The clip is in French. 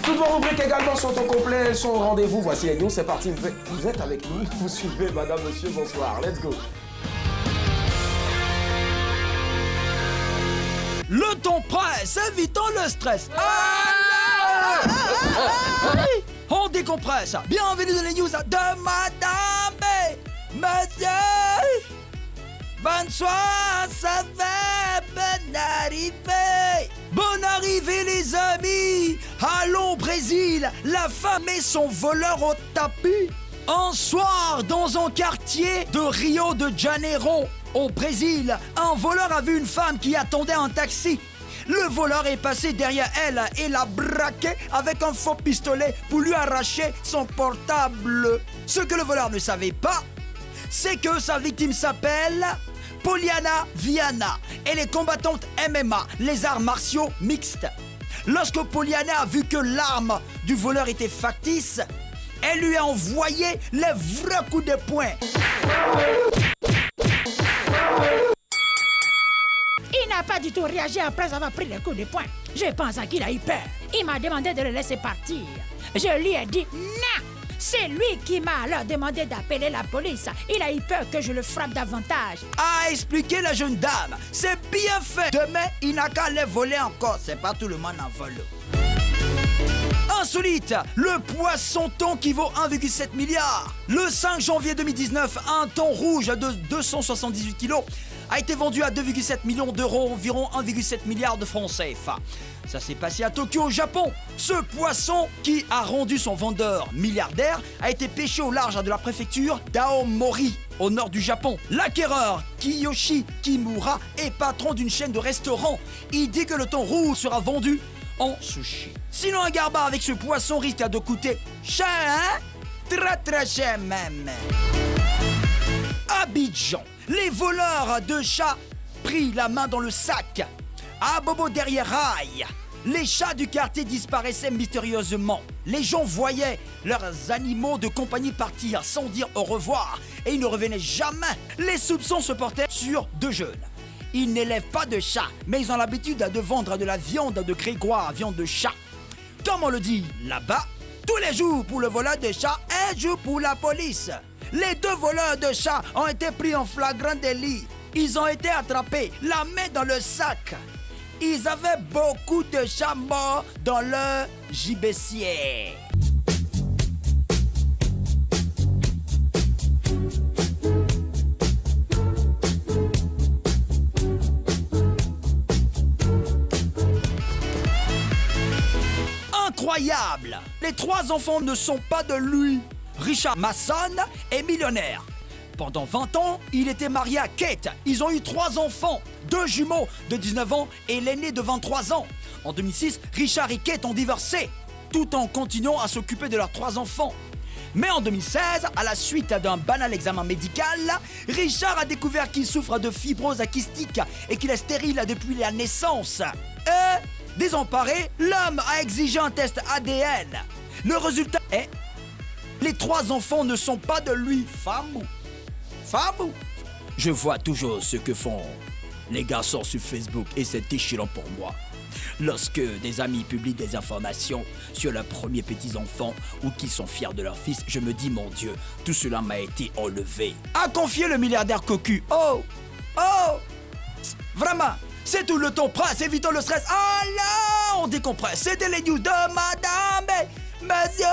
Toutes vos rubriques également sont au complet, elles sont au rendez-vous. Voici les news, c'est parti. Vous êtes avec nous, vous suivez, madame, monsieur, bonsoir. Let's go. Le ton presse, évitons le stress. On décompresse. Bienvenue dans les news de madame et monsieur. Bonsoir, ça va, bonne arrivée. Bonne arrivée les amis. Allons au Brésil, la femme et son voleur au tapis. Un soir, dans un quartier de Rio de Janeiro, au Brésil, un voleur a vu une femme qui attendait un taxi. Le voleur est passé derrière elle et l'a braqué avec un faux pistolet pour lui arracher son portable. Ce que le voleur ne savait pas, c'est que sa victime s'appelle Poliana Viana. Elle est combattante MMA, les arts martiaux mixtes. Lorsque Poliana a vu que l'arme du voleur était factice, elle lui a envoyé les vrais coups de poing. Il n'a pas du tout réagi après avoir pris les coups de poing. Je pense qu'il a eu peur. Il m'a demandé de le laisser partir. Je lui ai dit non. C'est lui qui m'a alors demandé d'appeler la police. Il a eu peur que je le frappe davantage. A expliqué la jeune dame. C'est bien fait. Demain, il n'a qu'à les voler encore. C'est pas tout le monde en vole. Insolite, le poisson-thon qui vaut 1,7 milliard. Le 5 janvier 2019, un thon rouge de 278 kilos a été vendu à 2,7 millions d'euros, environ 1,7 milliard de francs CFA. Ça s'est passé à Tokyo, au Japon. Ce poisson, qui a rendu son vendeur milliardaire, a été pêché au large de la préfecture d'Aomori, au nord du Japon. L'acquéreur, Kiyoshi Kimura, est patron d'une chaîne de restaurants. Il dit que le thon rouge sera vendu en sushi. Sinon, un garbar avec ce poisson risque de coûter cher, hein? Très cher même. Abidjan, les voleurs de chats pris la main dans le sac. À Bobo derrière rail, les chats du quartier disparaissaient mystérieusement. Les gens voyaient leurs animaux de compagnie partir sans dire au revoir et ils ne revenaient jamais. Les soupçons se portaient sur deux jeunes. Ils n'élèvent pas de chats, mais ils ont l'habitude de vendre de la viande de Grégoire, viande de chat. Comme on le dit là-bas, tous les jours pour le voleur de chats, un jour pour la police. Les deux voleurs de chats ont été pris en flagrant délit. Ils ont été attrapés, la main dans le sac. Ils avaient beaucoup de chats morts dans leur gibecier. Incroyable! Les trois enfants ne sont pas de lui. Richard Masson est millionnaire. Pendant 20 ans, il était marié à Kate. Ils ont eu 3 enfants, 2 jumeaux de 19 ans et l'aîné de 23 ans. En 2006, Richard et Kate ont divorcé, tout en continuant à s'occuper de leurs 3 enfants. Mais en 2016, à la suite d'un banal examen médical, Richard a découvert qu'il souffre de fibrose kystique et qu'il est stérile depuis la naissance. Et, désemparé, l'homme a exigé un test ADN. Le résultat est... Les 3 enfants ne sont pas de lui, Famou. Je vois toujours ce que font les garçons sur Facebook et c'est déchirant pour moi. Lorsque des amis publient des informations sur leurs premiers petits-enfants ou qu'ils sont fiers de leur fils, je me dis, mon Dieu, tout cela m'a été enlevé. A confié le milliardaire cocu. Oh! Vraiment, c'est tout le ton presse, évitons le stress. Alors, on décompresse. C'était les news de madame et monsieur.